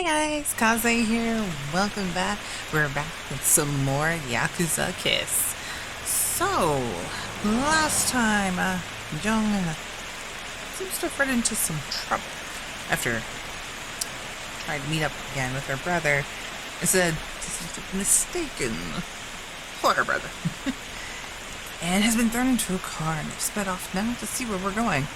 guys, Kaze here. Welcome back. We're back with some more Yakuza Kiss. So, last time, Jeong seems to have run into some trouble after trying to meet up again with her brother. Instead, mistaken for her brother. And has been thrown into a car and they've sped off now to see where we're going.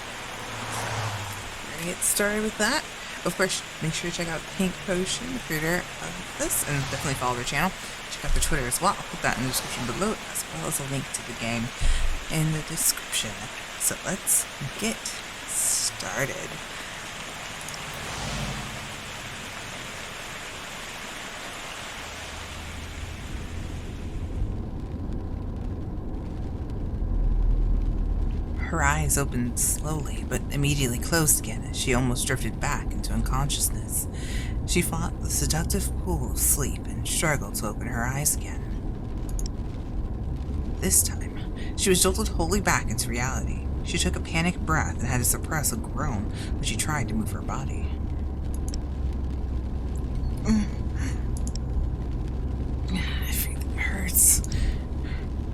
We're gonna get started with that. Of course, make sure to check out Pink Potion, the creator of this, and definitely follow their channel. Check out their Twitter as well. I'll put that in the description below, as well as a link to the game in the description. So let's get started. Her eyes opened slowly, but immediately closed again as she almost drifted back into unconsciousness. She fought the seductive pull of sleep and struggled to open her eyes again. This time, she was jolted wholly back into reality. She took a panicked breath and had to suppress a groan when she tried to move her body. Everything hurts.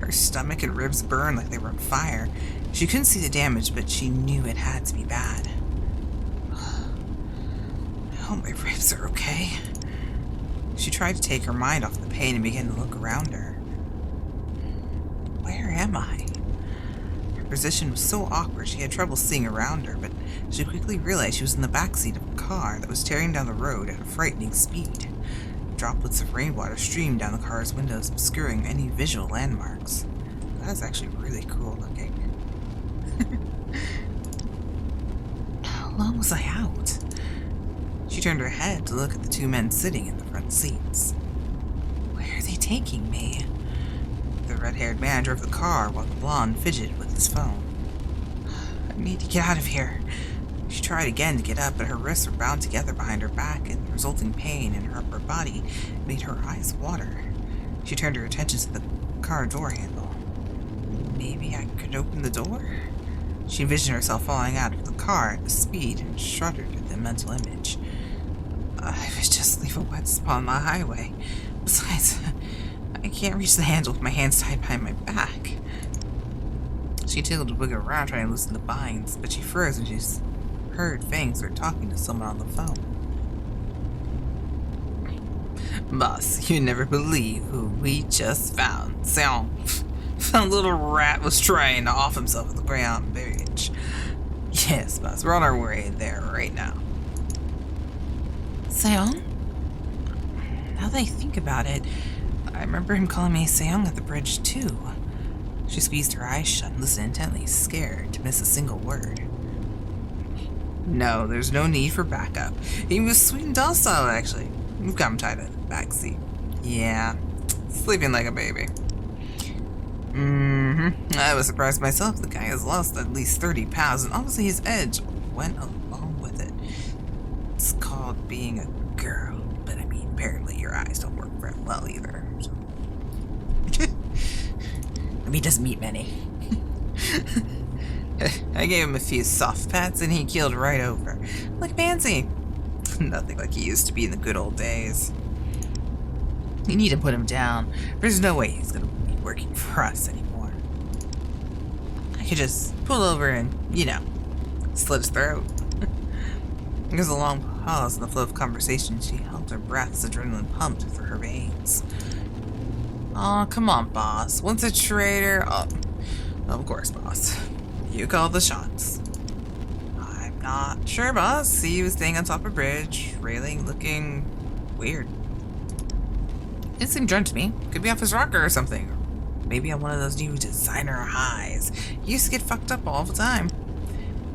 Her stomach and ribs burned like they were on fire. She couldn't see the damage, but she knew it had to be bad. I hope my ribs are okay. She tried to take her mind off the pain and began to look around her. Where am I? Her position was so awkward she had trouble seeing around her, but she quickly realized she was in the backseat of a car that was tearing down the road at a frightening speed. Droplets of rainwater streamed down the car's windows, obscuring any visual landmarks. That is actually really cool looking. How long was I out? She turned her head to look at the two men sitting in the front seats. Where are they taking me? The red-haired man drove the car while the blonde fidgeted with his phone. I need to get out of here. She tried again to get up, but her wrists were bound together behind her back, and the resulting pain in her upper body made her eyes water. She turned her attention to the car door handle. Maybe I could open the door? She envisioned herself falling out of the car at the speed and shuddered at the mental image. I would just leave a wet spot on the highway. Besides, I can't reach the handle with my hands tied behind my back. She tingled to wiggle around trying to loosen the binds, but she froze when she heard Fang start talking to someone on the phone. Boss, you never believe who we just found. Cyan. Some little rat was trying to off himself at the ground bridge. Yes, boss, we're on our way there right now. Cyan? Now that I think about it, I remember him calling me Cyan at the bridge too. She squeezed her eyes shut and listened intently, scared to miss a single word. No, there's no need for backup. He was sweet and docile, actually. We've got him tied in the backseat. Yeah, sleeping like a baby. I was surprised myself. The guy has lost at least 30 pounds, and obviously his edge went along with it. It's called being a girl, but I mean, apparently your eyes don't work very well either. So. I mean, he doesn't meet many. I gave him a few soft pats, and he keeled right over. Like Pansy. Nothing like he used to be in the good old days. You need to put him down. There's no way he's gonna be working for us anymore. I could just pull over and, slit his throat. There was a long pause in the flow of conversation. She held her breath as adrenaline pumped through her veins. Aw, come on, boss. Once a traitor... Oh, of course, boss. You call the shots. I'm not sure, boss. He was staying on top of a bridge, railing, looking weird. It seemed drunk to me. Could be off his rocker or something. Maybe on one of those new designer highs. He used to get fucked up all the time.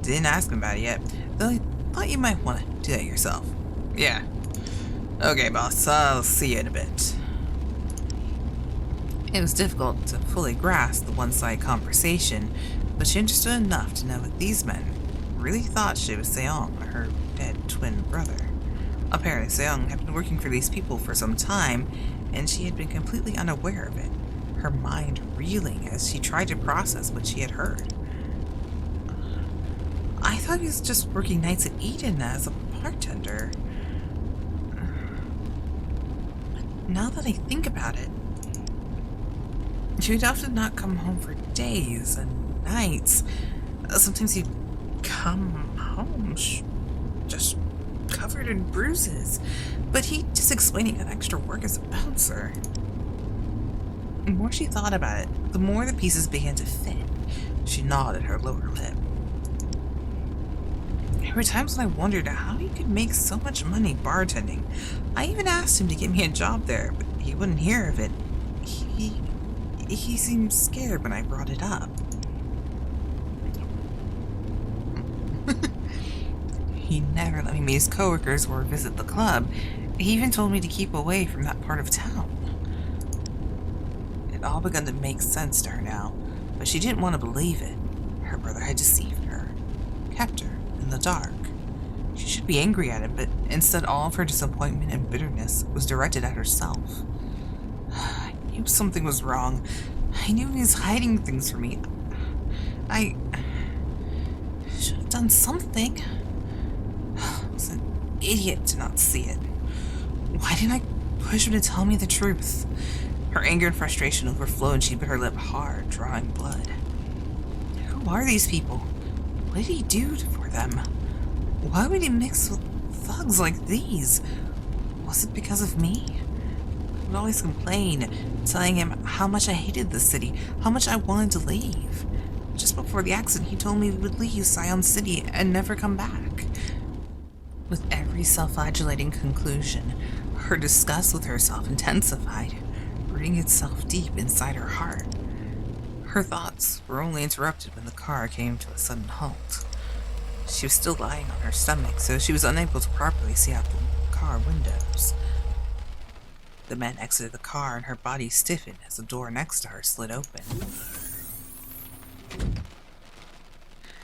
Didn't ask him about it yet, though I thought you might want to do that yourself. Yeah. Okay, boss. I'll see you in a bit. It was difficult to fully grasp the one-sided conversation, but she understood enough to know that these men really thought she was Cyan, her dead twin brother. Apparently, Cyan had been working for these people for some time, and she had been completely unaware of it, her mind reeling as she tried to process what she had heard. I thought he was just working nights at Eden as a bartender. Now that I think about it, he'd often not come home for days and nights. Sometimes he'd come home just covered in bruises, but he just explaining that extra work as a bouncer. The more she thought about it, the more the pieces began to fit. She gnawed at her lower lip. There were times when I wondered how he could make so much money bartending. I even asked him to get me a job there, but he wouldn't hear of it. He seemed scared when I brought it up. He never let me meet his coworkers or visit the club. He even told me to keep away from that part of town. It all begun to make sense to her now, but she didn't want to believe it. Her brother had deceived her, kept her in the dark. She should be angry at him, but instead all of her disappointment and bitterness was directed at herself. I knew something was wrong. I knew he was hiding things from me. I should have done something. I was an idiot to not see it. Why didn't I push him to tell me the truth? Her anger and frustration overflowed and she bit her lip hard, drawing blood. Who are these people? What did he do for them? Why would he mix with thugs like these? Was it because of me? I would always complain, telling him how much I hated the city, how much I wanted to leave. Just before the accident, he told me we would leave Cyan City and never come back. With every self-flagellating conclusion, her disgust with herself intensified, rooting itself deep inside her heart. Her thoughts were only interrupted when the car came to a sudden halt. She was still lying on her stomach, so she was unable to properly see out the car windows. The man exited the car and her body stiffened as the door next to her slid open.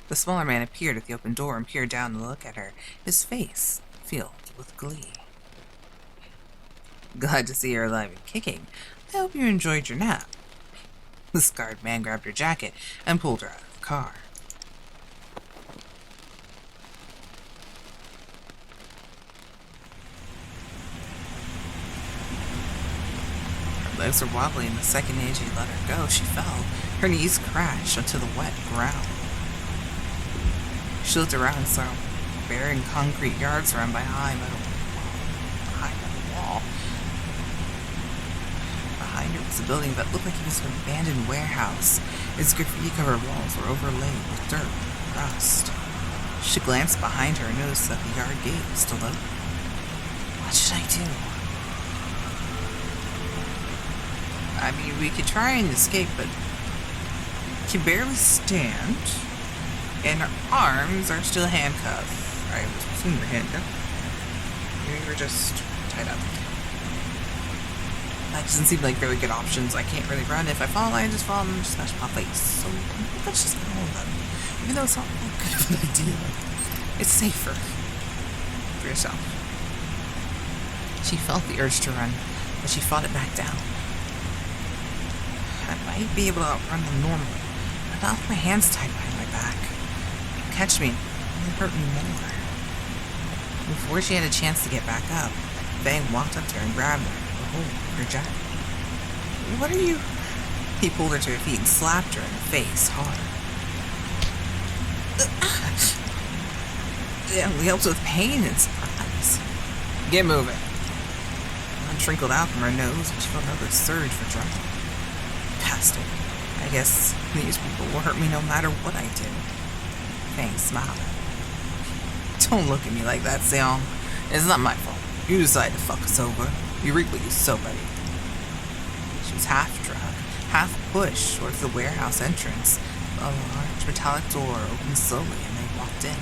The smaller man appeared at the open door and peered down to look at her, his face filled with glee. Glad to see her alive and kicking. I hope you enjoyed your nap. The scarred man grabbed her jacket and pulled her out of the car. Her legs were wobbly, and the second he let her go, she fell. Her knees crashed onto the wet ground. She looked around and saw barren concrete yard surrounded by high metal wall. Behind it was a building that looked like it was an abandoned warehouse. Its graffiti-covered walls were overlaid with dirt and rust. She glanced behind her and noticed that the yard gate was still open. What should I do? I mean, we could try and escape, but she can barely stand, and her arms are still handcuffed. I was assuming you're handcuffed. Maybe you're just tied up. That doesn't seem like very good options. I can't really run. If I fall, I just fall and just smash my face. So let's just go with them. Even though it's not that good of an idea, it's safer for yourself. She felt the urge to run, but she fought it back down. I might be able to outrun them normally, but not with my hands tied behind my back. They'll catch me, and it'll hurt me more. Before she had a chance to get back up, Fang walked up to her and grabbed her and hold her jacket. What are you? He pulled her to her feet and slapped her in the face hard. Damn, we helped with pain and surprise. Get moving. Blood trickled out from her nose and she felt another surge for trouble. Bastard. I guess these people will hurt me no matter what I do. Fang smiled. Don't look at me like that, Jeong. It's not my fault. You decided to fuck us over. You reap what you sow, buddy. She was half drunk, half pushed towards the warehouse entrance. A large metallic door opened slowly and they walked in.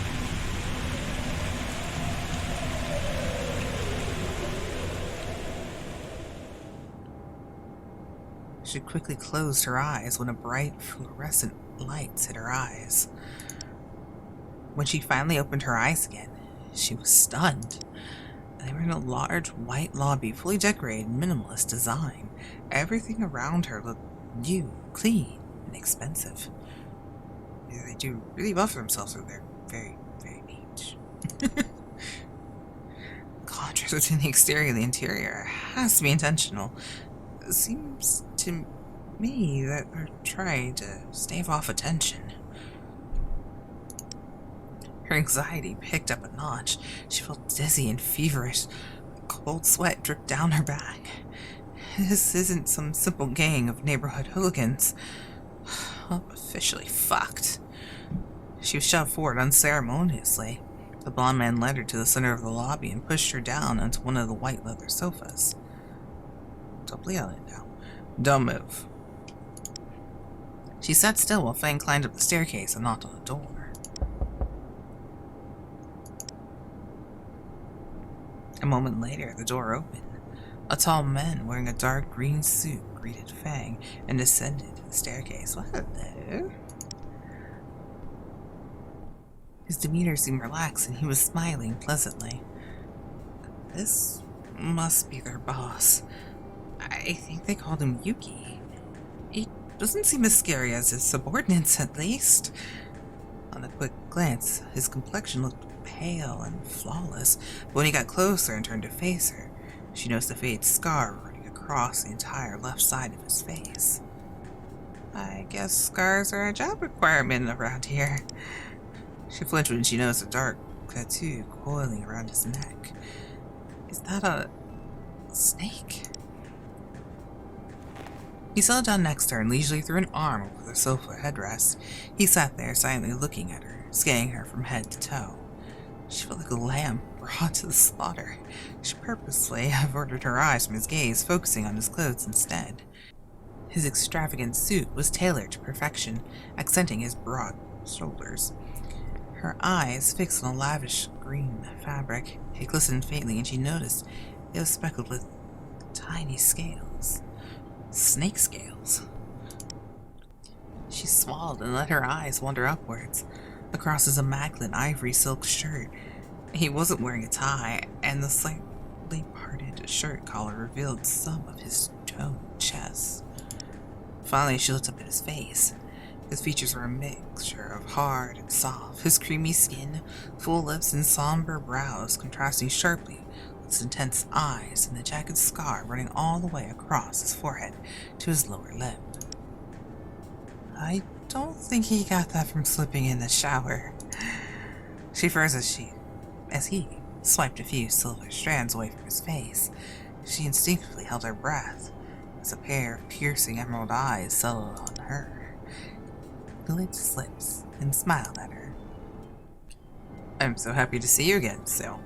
She quickly closed her eyes when a bright fluorescent light hit her eyes. When she finally opened her eyes again, she was stunned. They were in a large white lobby, fully decorated, minimalist design. Everything around her looked new, clean, and expensive. They do really well for themselves, so they're very, very neat. God, there's between the exterior and the interior. It has to be intentional. It seems to me that they're trying to stave off attention. Her anxiety picked up a notch. She felt dizzy and feverish. Cold sweat dripped down her back. This isn't some simple gang of neighborhood hooligans. I'm officially fucked. She was shoved forward unceremoniously. The blonde man led her to the center of the lobby and pushed her down onto one of the white leather sofas. Don't lean on it now. Don't move. She sat still while Fang climbed up the staircase and knocked on the door. A moment later, the door opened. A tall man wearing a dark green suit greeted Fang and descended the staircase. Well, hello. His demeanor seemed relaxed and he was smiling pleasantly. This must be their boss. I think they called him Yuki. He doesn't seem as scary as his subordinates, at least. On a quick glance, his complexion looked pale and flawless, but when he got closer and turned to face her, she noticed a faded scar running across the entire left side of his face. I guess scars are a job requirement around here. She flinched when she noticed a dark tattoo coiling around his neck. Is that a snake? He settled down next to her and leisurely threw an arm over the sofa headrest. He sat there, silently looking at her, scanning her from head to toe. She felt like a lamb brought to the slaughter. She purposely averted her eyes from his gaze, focusing on his clothes instead. His extravagant suit was tailored to perfection, accenting his broad shoulders. Her eyes fixed on a lavish green fabric. It glistened faintly, and she noticed it was speckled with tiny scales. Snake scales. She swallowed and let her eyes wander upwards. Across his immaculate ivory silk shirt, he wasn't wearing a tie, and the slightly parted shirt collar revealed some of his toned chest. Finally, she looked up at his face. His features were a mixture of hard and soft, his creamy skin, full lips, and somber brows contrasting sharply with his intense eyes and the jagged scar running all the way across his forehead to his lower lip. I don't think he got that from slipping in the shower. She froze as he swiped a few silver strands away from his face. She instinctively held her breath as a pair of piercing emerald eyes settled on her. He licked his lips and smiled at her. I'm so happy to see you again, Sil.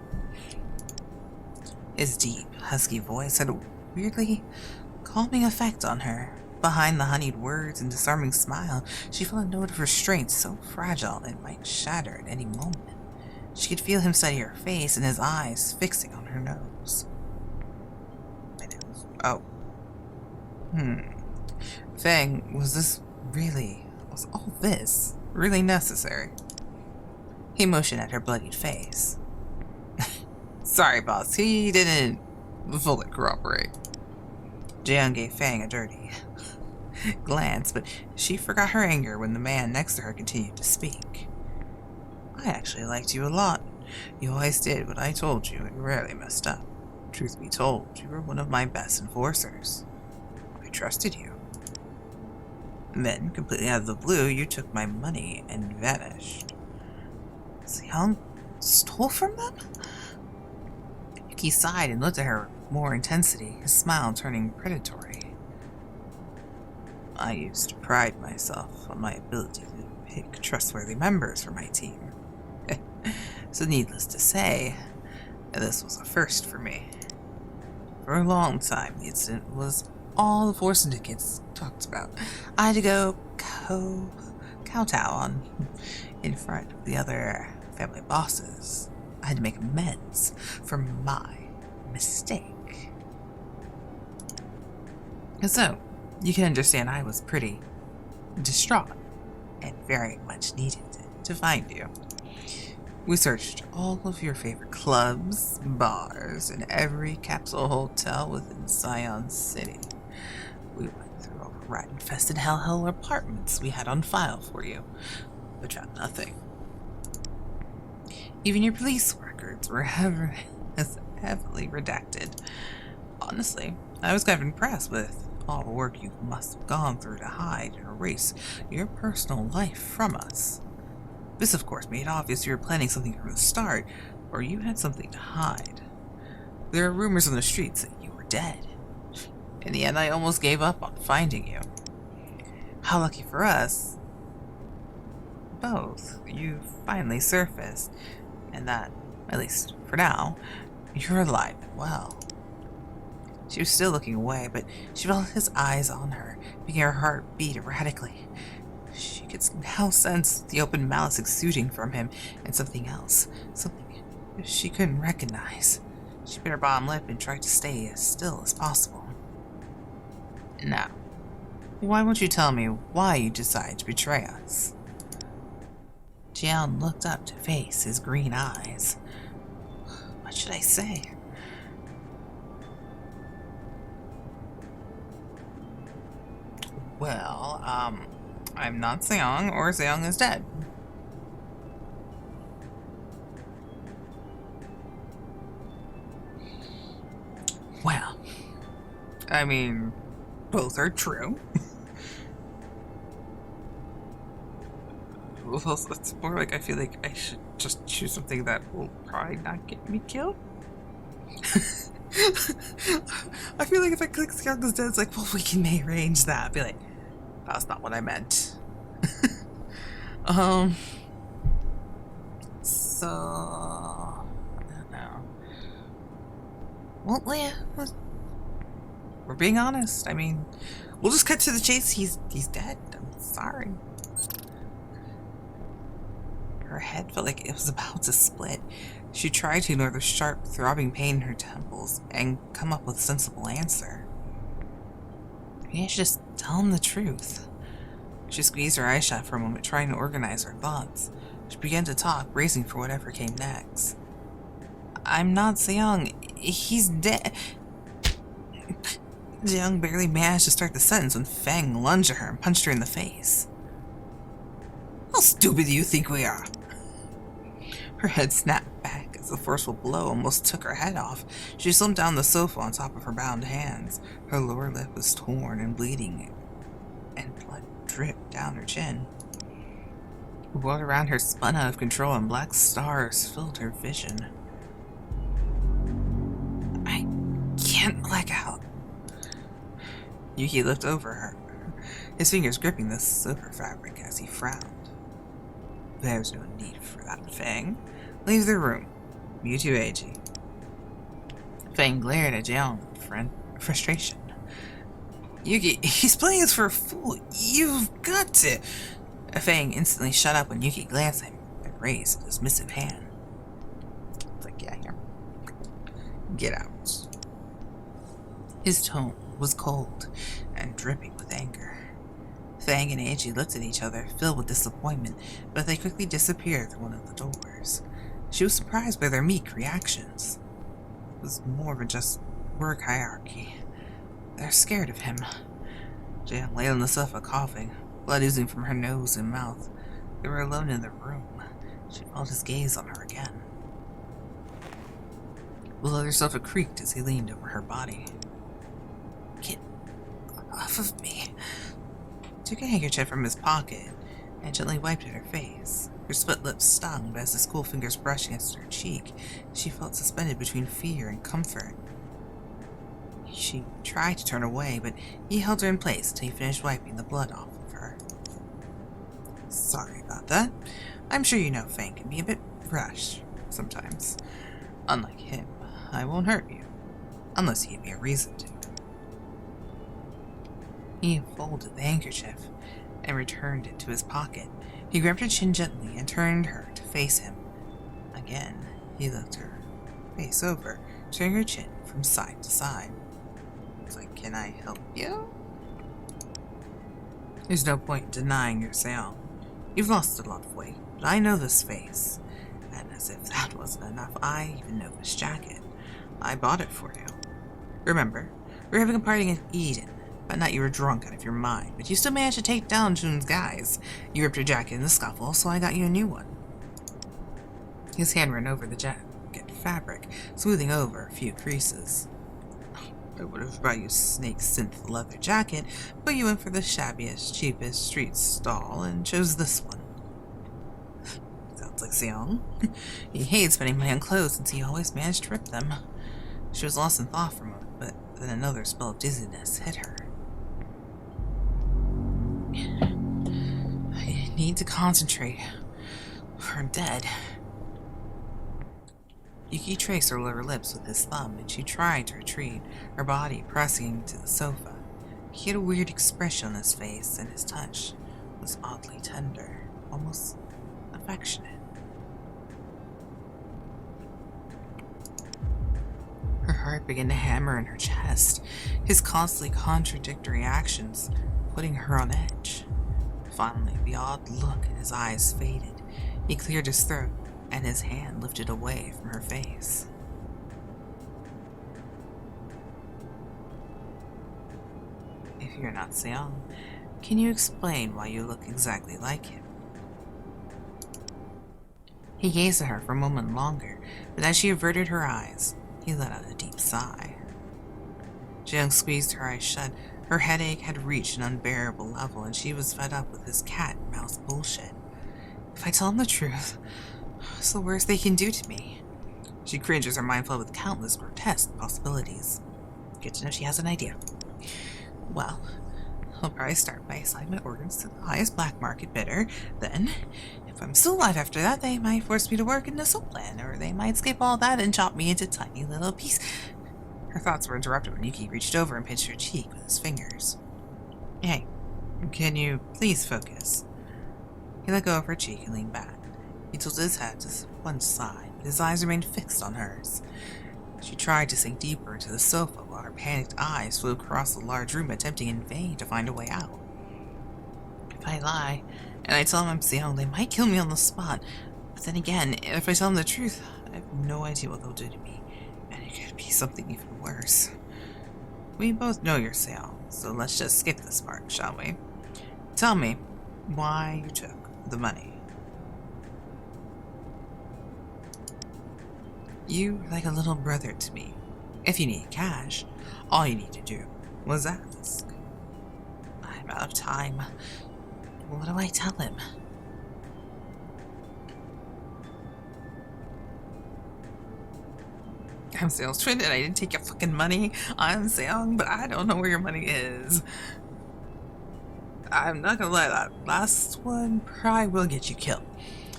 His deep, husky voice had a weirdly calming effect on her. Behind the honeyed words and disarming smile, she felt a note of restraint so fragile it might shatter at any moment. She could feel him study her face and his eyes fixing on her nose. My nose? Oh. Fang, was all this really necessary? He motioned at her bloodied face. Sorry, boss, he didn't fully cooperate. Jeong gave Fang a dirty glance, but she forgot her anger when the man next to her continued to speak. I actually liked you a lot. You always did what I told you and rarely messed up. Truth be told, you were one of my best enforcers. I trusted you. And then, completely out of the blue, you took my money and vanished. Xiang stole from them? Yuki sighed and looked at her with more intensity, his smile turning predatory. I used to pride myself on my ability to pick trustworthy members for my team. So needless to say, this was a first for me. For a long time, the incident was all the four syndicates talked about. I had to go kowtow on in front of the other family bosses. I had to make amends for my mistake. So, you can understand I was pretty distraught and very much needed to find you. We searched all of your favorite clubs, bars, and every capsule hotel within Cyan City. We went through all the rat-infested hellhole apartments we had on file for you, but found nothing. Even your police records were heavily redacted. Honestly, I was kind of impressed with all the work you must have gone through to hide and erase your personal life from us. This, of course, made obvious you were planning something from the start, or you had something to hide. There are rumors on the streets that you were dead. In the end, I almost gave up on finding you. How lucky for us, both, you finally surfaced, and that, at least for now, you're alive and well. She was still looking away, but she felt his eyes on her, making her heart beat erratically. She could now sense the open malice exuding from him, and something else, something she couldn't recognize. She bit her bottom lip and tried to stay as still as possible. Now, why won't you tell me why you decided to betray us? Jeong looked up to face his green eyes. What should I say? Well, I'm not Seong, or Seong is dead. Well, I mean, both are true. Well, it's more like I feel like I should just choose something that will probably not get me killed. I feel like if I click Seong is dead, it's like, well, we can arrange that. I'd be like, that's not what I meant. So I don't know. Well, Leah, we're being honest. I mean, we'll just cut to the chase. He's dead. I'm sorry. Her head felt like it was about to split. She tried to ignore the sharp, throbbing pain in her temples and come up with a sensible answer. Maybe I should just tell him the truth. She squeezed her eyes shut for a moment, trying to organize her thoughts. She began to talk, bracing for whatever came next. I'm not Seong. He's dead. Jeong barely managed to start the sentence when Fang lunged at her and punched her in the face. How stupid do you think we are? Her head snapped back as the forceful blow almost took her head off. She slumped down the sofa on top of her bound hands. Her lower lip was torn and bleeding, and blood dripped down her chin. The world around her spun out of control, and black stars filled her vision. I can't black out. Yuki looked over her, his fingers gripping the silver fabric as he frowned. There's no need for that, Fang. Leave the room. You too, Eiji. Fang glared at Jeong in frustration. Yuki, he's playing us for a fool. You've got to. Fang instantly shut up when Yuki glanced at him and raised a dismissive hand. It's like, yeah, here. Get out. His tone was cold and dripping with anger. Fang and Eiji looked at each other, filled with disappointment, but they quickly disappeared through one of the doors. She was surprised by their meek reactions. It was more than just work hierarchy. They're scared of him. Jeong lay on the sofa coughing, blood oozing from her nose and mouth. They were alone in the room. She felt his gaze on her again. The leather sofa creaked as he leaned over her body. Get off of me. He took a handkerchief from his pocket and gently wiped at her face. Her split lips stung, but as his cool fingers brushed against her cheek, she felt suspended between fear and comfort. She tried to turn away, but he held her in place until he finished wiping the blood off of her. Sorry about that. I'm sure you know Fang can be a bit rash sometimes. Unlike him, I won't hurt you, unless you give me a reason to. He folded the handkerchief and returned it to his pocket. He grabbed her chin gently and turned her to face him. Again, he looked her face over, turning her chin from side to side. It's like, can I help you? There's no point in denying your Seong. You've lost a lot of weight, but I know this face. And as if that wasn't enough, I even know this jacket. I bought it for you. Remember, we were having a party in Eden. That night you were drunk out of your mind, but you still managed to take down Jun's guys. You ripped your jacket in the scuffle, so I got you a new one. His hand ran over the jacket fabric, smoothing over a few creases. I would have brought you a snake synth leather jacket, but you went for the shabbiest, cheapest street stall and chose this one. Sounds like Jeong. He hates spending money on clothes since he always managed to rip them. She was lost in thought for a moment, but then another spell of dizziness hit her. I need to concentrate, or I'm dead. Yuki traced her lower lips with his thumb, and she tried to retreat, her body pressing into the sofa. He had a weird expression on his face, and his touch was oddly tender, almost affectionate. Her heart began to hammer in her chest, his constantly contradictory actions putting her on edge. Finally, the odd look in his eyes faded. He cleared his throat, and his hand lifted away from her face. If you're not Jeong, can you explain why you look exactly like him? He gazed at her for a moment longer, but as she averted her eyes, he let out a deep sigh. Jeong squeezed her eyes shut. Her headache had reached an unbearable level, and she was fed up with his cat and mouse bullshit. If I tell him the truth, it's the worst they can do to me. She cringes, her mind filled with countless grotesque possibilities. Good to know she has an idea. Well, I'll probably start by selling my organs to the highest black market bidder. Then, if I'm still alive after that, they might force me to work in a soul plan, or they might skip all that and chop me into tiny little pieces. Her thoughts were interrupted when Yuki reached over and pinched her cheek with his fingers. Hey, can you please focus? He let go of her cheek and leaned back. He tilted his head to one side, but his eyes remained fixed on hers. She tried to sink deeper into the sofa while her panicked eyes flew across the large room, attempting in vain to find a way out. If I lie, and I tell them I'm Jeong, they might kill me on the spot. But then again, if I tell them the truth, I have no idea what they'll do to me, and it could be something even worse. We both know you're Jeong, so let's just skip this part, shall we? Tell me why you took the money. You were like a little brother to me. If you need cash, all you need to do was ask. I'm out of time. What do I tell him? I'm Jeong's twin and I didn't take your fucking money. I'm Jeong, but I don't know where your money is. I'm not gonna lie, that last one probably will get you killed.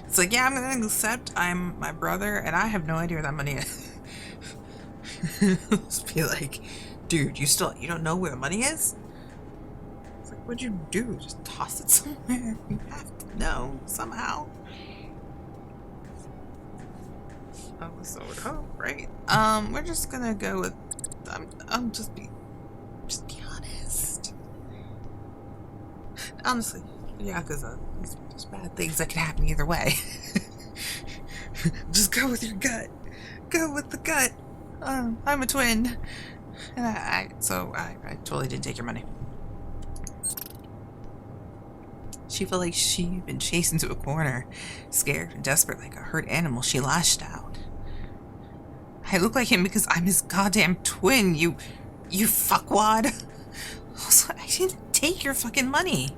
It's like, yeah, I'm gonna accept I'm my brother and I have no idea where that money is. Just be like, dude, you don't know where the money is? It's like, what'd you do? Just toss it somewhere. You have to know somehow. Oh, so would hope, right? We're just gonna go with just be honest. Honestly, Yakuza, there's bad things that can happen either way. Just go with your gut. Go with the gut. I'm a twin. And I totally didn't take your money. She felt like she'd been chased into a corner. Scared and desperate like a hurt animal, she lashed out. I look like him because I'm his goddamn twin, you fuckwad. Also, I didn't take your fucking money.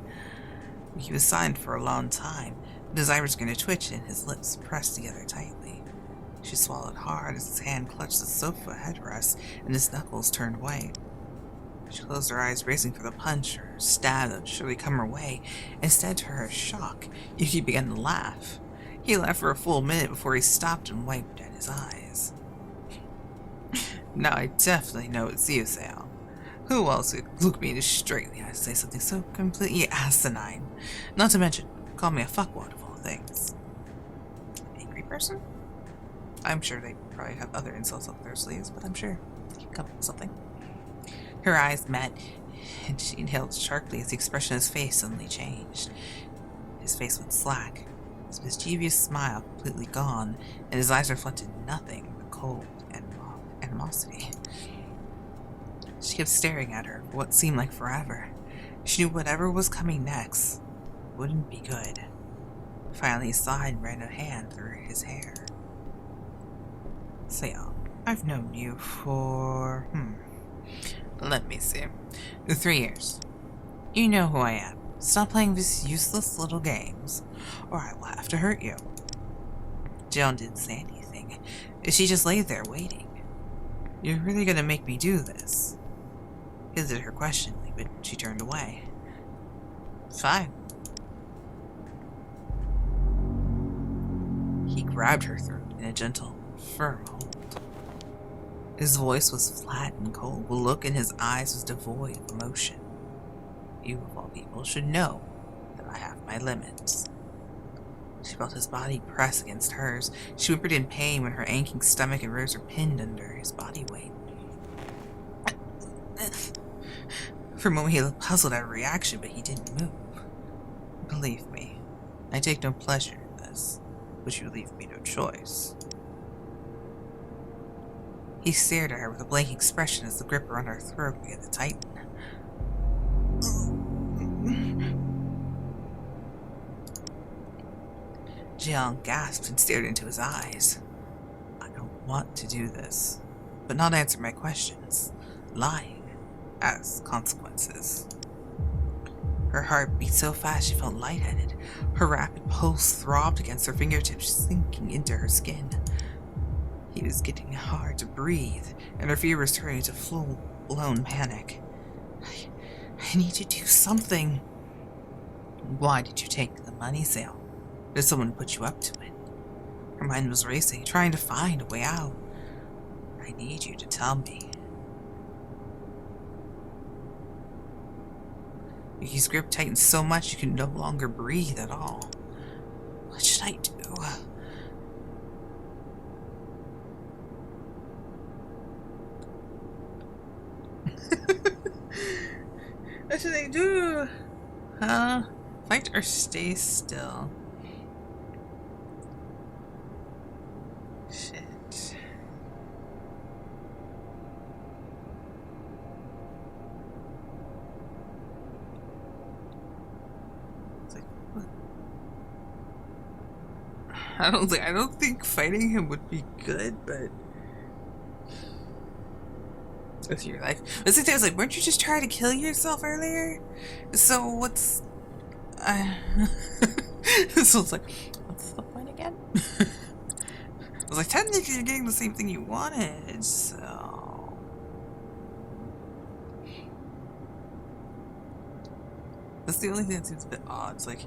He was silent for a long time. His eyes was going to twitch and his lips pressed together tightly. She swallowed hard as his hand clutched the sofa headrest and his knuckles turned white. She closed her eyes, bracing for the punch or stab that would surely come her way. Instead, to her shock, Yuki began to laugh. He laughed for a full minute before he stopped and wiped at his eyes. Now I definitely know it's you, Jeong. Who else would look me in the straight in the eyes and say something so completely asinine? Not to mention, call me a fuckwad of all things. Angry person? I'm sure they probably have other insults up their sleeves, but I'm sure they can come up with something. Her eyes met, and she inhaled sharply as the expression of his face suddenly changed. His face went slack, his mischievous smile completely gone, and his eyes reflected nothing but cold and animosity. She kept staring at her for what seemed like forever. She knew whatever was coming next wouldn't be good. Finally, he sighed and ran a hand through his hair. Cyan, I've known you for... let me see. 3 years. You know who I am. Stop playing these useless little games, or I will have to hurt you. Jeong didn't say anything. She just lay there waiting. You're really gonna make me do this? He looked at her questioningly, but she turned away. Fine. He grabbed her throat in a gentle, firm hold. His voice was flat and cold. The look in his eyes was devoid of emotion. You, of all people, should know that I have my limits. She felt his body press against hers. She whimpered in pain when her aching stomach and ribs were pinned under his body weight. For a moment he looked puzzled at her reaction, but he didn't move. Believe me, I take no pleasure in this, but you leave me no choice. He stared at her with a blank expression as the grip around her throat began to tighten. Jeong gasped and stared into his eyes. I don't want to do this, but not answer my questions. Lying has consequences. Her heart beat so fast she felt lightheaded. Her rapid pulse throbbed against her fingertips, sinking into her skin. He was getting hard to breathe, and her fear was turning to full-blown panic. I need to do something. Why did you take the money sale? Did someone put you up to it? Her mind was racing, trying to find a way out. I need you to tell me. Yuki's grip tightened so much she could no longer breathe at all. What should I do? What should I do? Fight or stay still? Shit. It's like, what? I don't think fighting him would be good, but with your life. But I was like, weren't you just trying to kill yourself earlier? So what's so it's like, what's the point again? I was like, technically you're getting the same thing you wanted, so that's the only thing that seems a bit odd. It's like,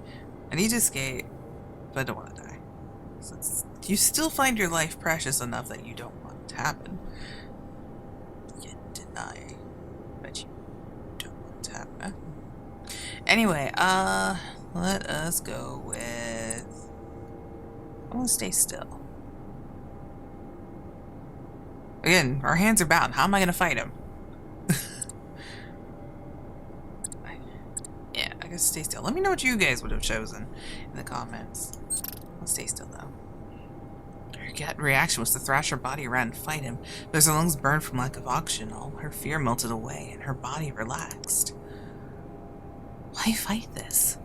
I need to escape, but I don't want to die. So you still find your life precious enough that you don't want it to happen. Yet deny that you don't want it to happen. Anyway, let us go with... I want to stay still. Again, our hands are bound. How am I going to fight him? Yeah, I guess stay still. Let me know what you guys would have chosen in the comments. I'll stay still, though. Her gut reaction was to thrash her body around and fight him, but as her lungs burned from lack of oxygen, all her fear melted away and her body relaxed. Why fight this?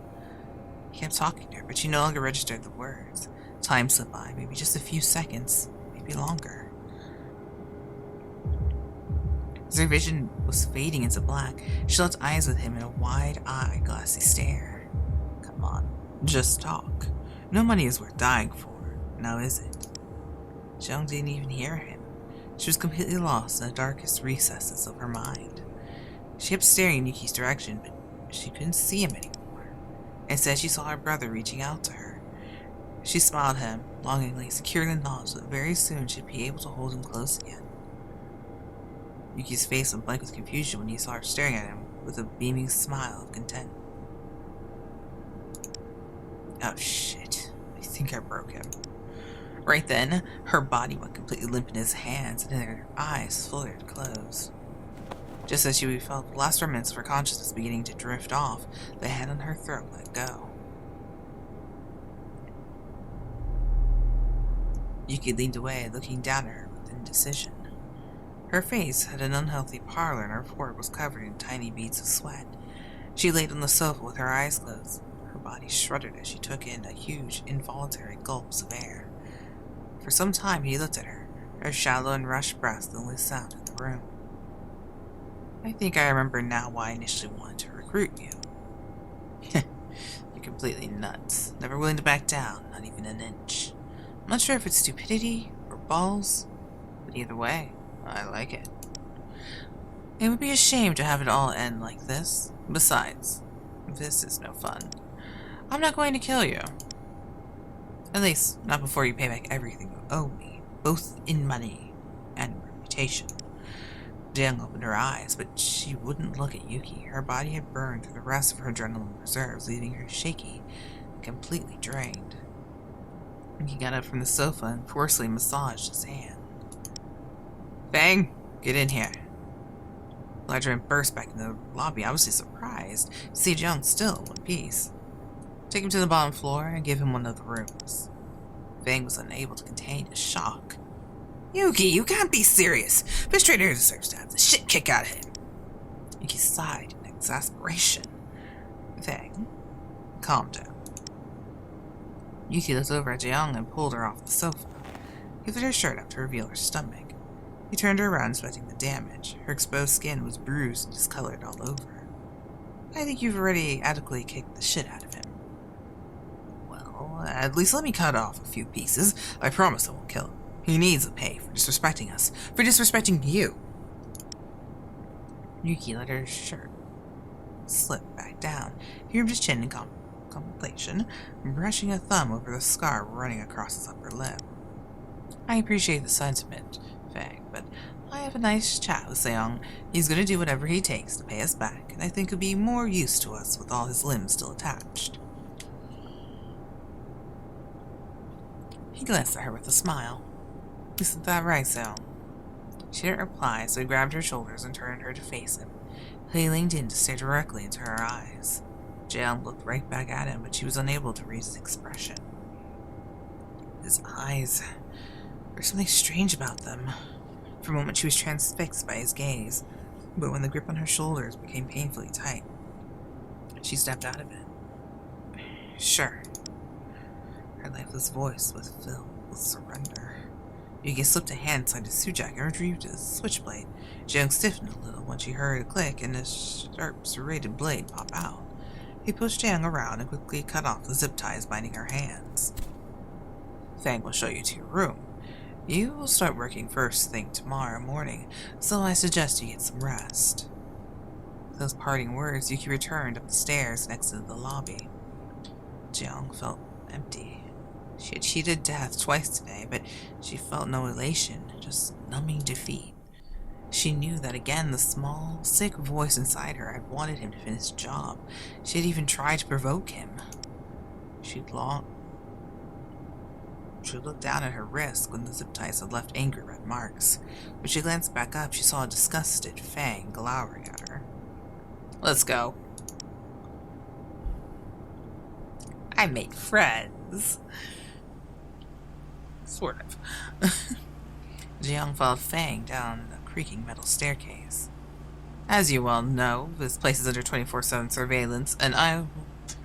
He kept talking to her, but she no longer registered the words. Time slipped by, maybe just a few seconds, maybe longer. As her vision was fading into black, she locked eyes with him in a wide-eyed, glassy stare. Come on, just talk. No money is worth dying for, now is it? Jeong didn't even hear him. She was completely lost in the darkest recesses of her mind. She kept staring in Yuki's direction, but she couldn't see him anymore. Instead, she saw her brother reaching out to her. She smiled at him, longingly, secure in the knowledge that very soon she'd be able to hold him close again. Yuki's face went blank with confusion when he saw her staring at him with a beaming smile of content. Oh shit, I think I broke him. Right then, her body went completely limp in his hands and her eyes fluttered closed. Just as she felt the last remnants of her consciousness beginning to drift off, the hand on her throat let go. Yuki leaned away, looking down at her with indecision. Her face had an unhealthy pallor and her forehead was covered in tiny beads of sweat. She laid on the sofa with her eyes closed. Her body shuddered as she took in a huge, involuntary gulps of air. For some time he looked at her, Her shallow and rushed breaths the only sound in the room. I think I remember now why I initially wanted to recruit you. You're completely nuts, never willing to back down, not even an inch. I'm not sure if it's stupidity or balls, but either way, I like it. It would be a shame to have it all end like this. Besides, this is no fun. I'm not going to kill you. At least, not before you pay back everything you owe me, both in money and reputation. Jeong opened her eyes, but she wouldn't look at Yuki. Her body had burned through the rest of her adrenaline reserves, leaving her shaky and completely drained. He got up from the sofa and forcefully massaged his hand. Fang, get in here. Ledgerman burst back into the lobby, obviously surprised to see Jeong still in one piece. Take him to the bottom floor and give him one of the rooms. Fang was unable to contain his shock. Yuki, you can't be serious. This traitor deserves to have the shit kicked out of him. Yuki sighed in exasperation. Fang, calm down. Yuki looked over at Jeong and pulled her off the sofa. He lifted her shirt up to reveal her stomach. He turned her around, inspecting the damage. Her exposed skin was bruised and discolored all over. I think you've already adequately kicked the shit out of him. Well, at least let me cut off a few pieces. I promise I won't kill him. He needs a pay for disrespecting us, for disrespecting you. Yuki let her shirt slip back down. He rubbed his chin in contemplation, brushing a thumb over the scar running across his upper lip. I appreciate the sentiment, Fang, but I have a nice chat with Seong. He's going to do whatever he takes to pay us back, and I think he'll be more use to us with all his limbs still attached. He glanced at her with a smile. Isn't that right, Seong? She didn't reply, so he grabbed her shoulders and turned her to face him. He leaned in to stare directly into her eyes. Jeong looked right back at him, but she was unable to read his expression. His eyes... There's something strange about them. For a moment she was transfixed by his gaze, but when the grip on her shoulders became painfully tight, she stepped out of it. Sure. Her lifeless voice was filled with surrender. Yuki slipped a hand inside his suit jacket and retrieved his switchblade. Jeong stiffened a little when she heard a click and a sharp, serrated blade pop out. He pushed Jeong around and quickly cut off the zip ties binding her hands. Fang will show you to your room. You will start working first thing tomorrow morning, so I suggest you get some rest. With those parting words, Yuki returned up the stairs and exited the lobby. Jeong felt empty. She had cheated death twice today, but she felt no elation, just numbing defeat. She knew that again the small, sick voice inside her had wanted him to finish the job. She had even tried to provoke him. She looked down at her wrist when the zip ties had left angry red marks. When she glanced back up, she saw a disgusted Fang glowering at her. Let's go. I made friends. Sort of. Jeong followed Fang down the creaking metal staircase. As you well know, this place is under 24/7 surveillance, and I will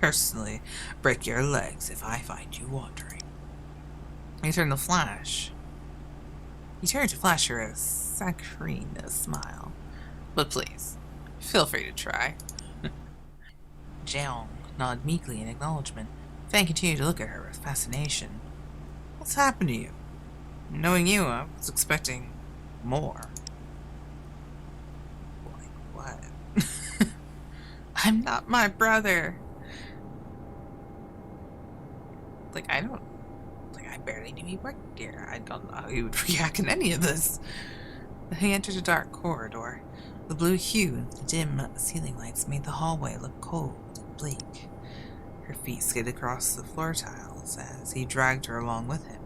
personally break your legs if I find you wandering. He turned to flash her a saccharine smile. But please, feel free to try. Jeong nodded meekly in acknowledgement. Fang continued to look at her with fascination. What's happened to you? Knowing you, I was expecting more. Like what? I'm not my brother. I barely knew he worked here. I don't know how he would react in any of this. He entered a dark corridor. The blue hue and the dim ceiling lights made the hallway look cold and bleak. Her feet skidded across the floor tiles as he dragged her along with him,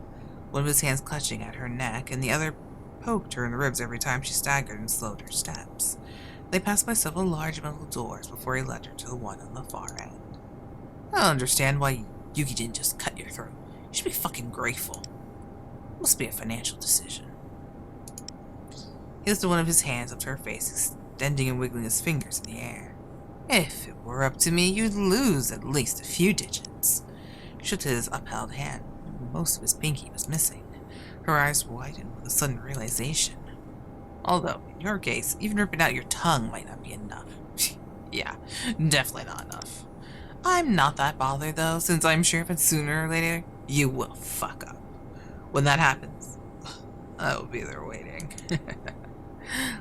one of his hands clutching at her neck and the other poked her in the ribs every time she staggered and slowed her steps. They passed by several large metal doors before he led her to the one on the far end. I don't understand why Yuki didn't just cut your throat. You should be fucking grateful. Must be a financial decision. He lifted one of his hands up to her face, extending and wiggling his fingers in the air. If it were up to me, you'd lose at least a few digits. He shook his upheld hand. Most of his pinky was missing. Her eyes widened with a sudden realization. Although, in your case, even ripping out your tongue might not be enough. Yeah, definitely not enough. I'm not that bothered though, since I'm sure that sooner or later, you will fuck up. When that happens, I will be there waiting.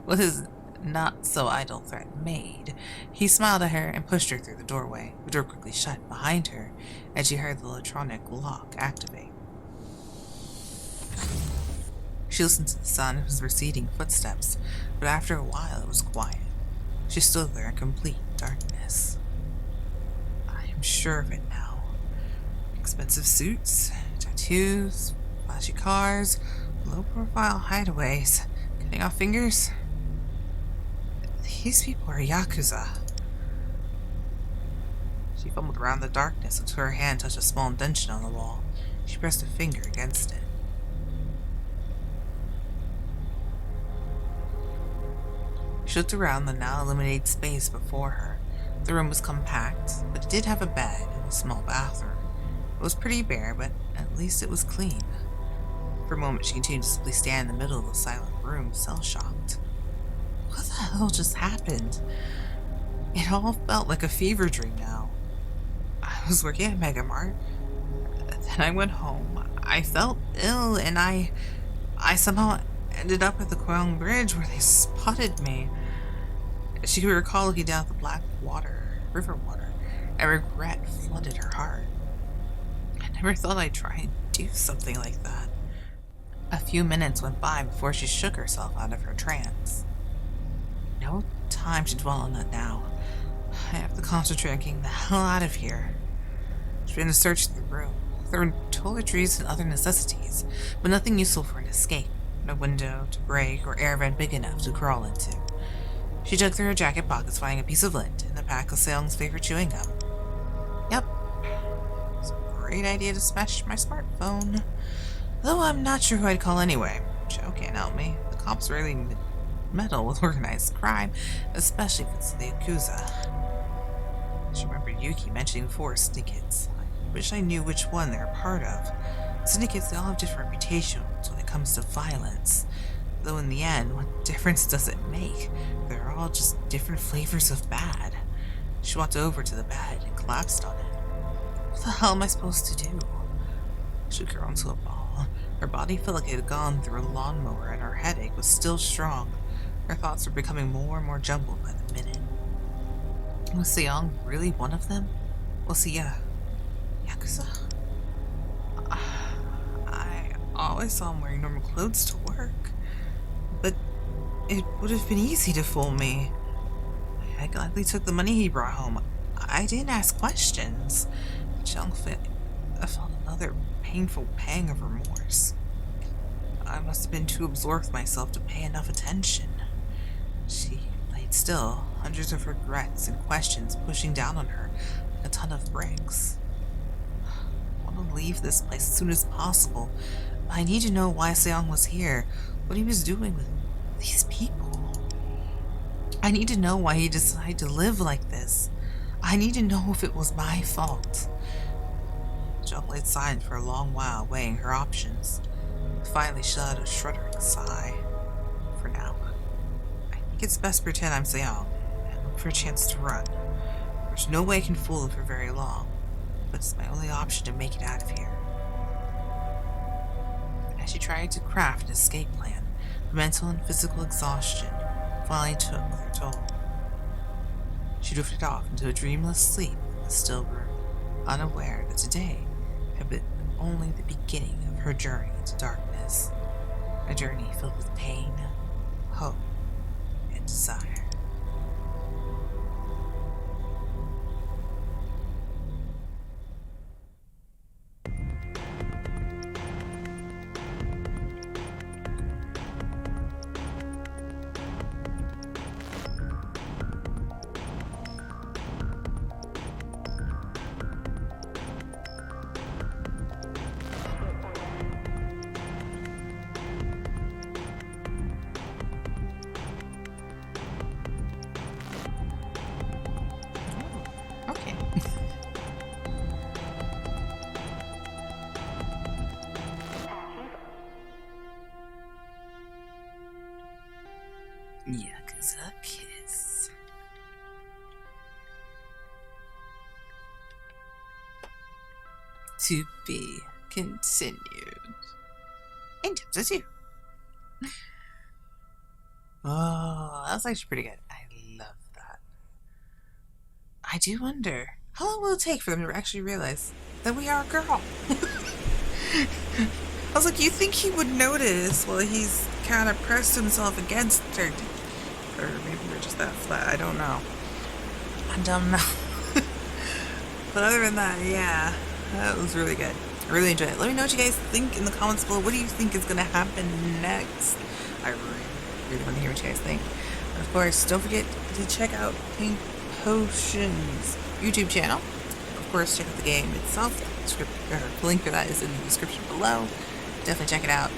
With his not-so-idle threat made, he smiled at her and pushed her through the doorway. The door quickly shut behind her, and she heard the electronic lock activate. She listened to the sound of his receding footsteps, but after a while it was quiet. She stood there in complete darkness. I am sure of it now. Expensive suits, tattoos, flashy cars, low-profile hideaways, cutting off fingers. These people are Yakuza. She fumbled around the darkness until her hand touched a small indentation on the wall. She pressed a finger against it. She looked around the now illuminated space before her. The room was compact, but it did have a bed and a small bathroom. It was pretty bare, but at least it was clean. For a moment, she continued to simply stand in the middle of the silent room, cell-shocked. What the hell just happened? It all felt like a fever dream now. I was working at Mega Mart. Then I went home. I felt ill, and I somehow ended up at the Koyong Bridge where they spotted me. She could recall looking down at the black river water, and regret flooded her heart. I never thought I'd try and do something like that. A few minutes went by before she shook herself out of her trance. No time to dwell on that now. I have to concentrate on getting the hell out of here. She began to search the room. There were toiletries and other necessities, but nothing useful for an escape. No window to break or air vent big enough to crawl into. She dug through her jacket pockets, finding a piece of lint and a pack of Seong's favorite chewing gum. Yep. It's a great idea to smash my smartphone. Though I'm not sure who I'd call anyway. Joe can't help me. The cops rarely meddle with organized crime, especially if it's the Yakuza. She remembered Yuki mentioning before syndicates. I wish I knew which one they're part of. Syndicates, they all have different reputations when it comes to violence. Though in the end, what difference does it make? They're all just different flavors of bad. She walked over to the bed and collapsed on it. What the hell am I supposed to do? She shook her onto a ball. Her body felt like it had gone through a lawnmower, and her headache was still strong. Her thoughts were becoming more and more jumbled by the minute. Was Seong really one of them? Was he a Yakuza? I always saw him wearing normal clothes to work. But it would have been easy to fool me. I gladly took the money he brought home. I didn't ask questions. Jeong felt another painful pang of remorse. I must have been too absorbed with myself to pay enough attention. She laid still, hundreds of regrets and questions pushing down on her like a ton of bricks. I want to leave this place as soon as possible. I need to know why Seong was here, what he was doing with these people. I need to know why he decided to live like this. I need to know if it was my fault. Jeong lay silent for a long while, weighing her options. Finally, she let out a shuddering sigh. For now, I think it's best to pretend I'm Seong and look for a chance to run. There's no way I can fool him for very long, but it's my only option to make it out of here. As she tried to craft an escape plan, the mental and physical exhaustion finally took their toll. She drifted off into a dreamless sleep in the still room, unaware that today had been only the beginning of her journey into darkness, a journey filled with pain, hope, and desire. To be continued. And Yakuza 2. Oh, that was actually pretty good. I love that. I do wonder, how long will it take for them to actually realize that we are a girl? I was like, you think he would notice while he's kind of pressed himself against her? Or maybe we're just that flat. I don't know. I don't know. But other than that, yeah, that was really good. I really enjoyed it. Let me know what you guys think in the comments below. What do you think is going to happen next? I really want to hear what you guys think. And of course, don't forget to check out Pink Potion's YouTube channel. Of course, check out the game itself. The link for that is in the description below. Definitely check it out.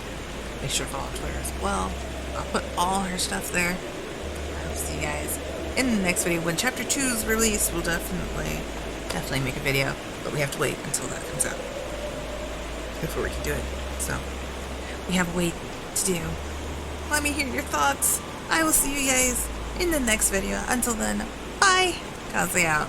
Make sure to follow on Twitter as well. I'll put all her stuff there. I hope to see you guys in the next video. When Chapter 2 is released, we'll definitely make a video. But we have to wait until that comes out before we can do it. So, we have a wait to do. Let me hear your thoughts. I will see you guys in the next video. Until then, bye! Kaze out.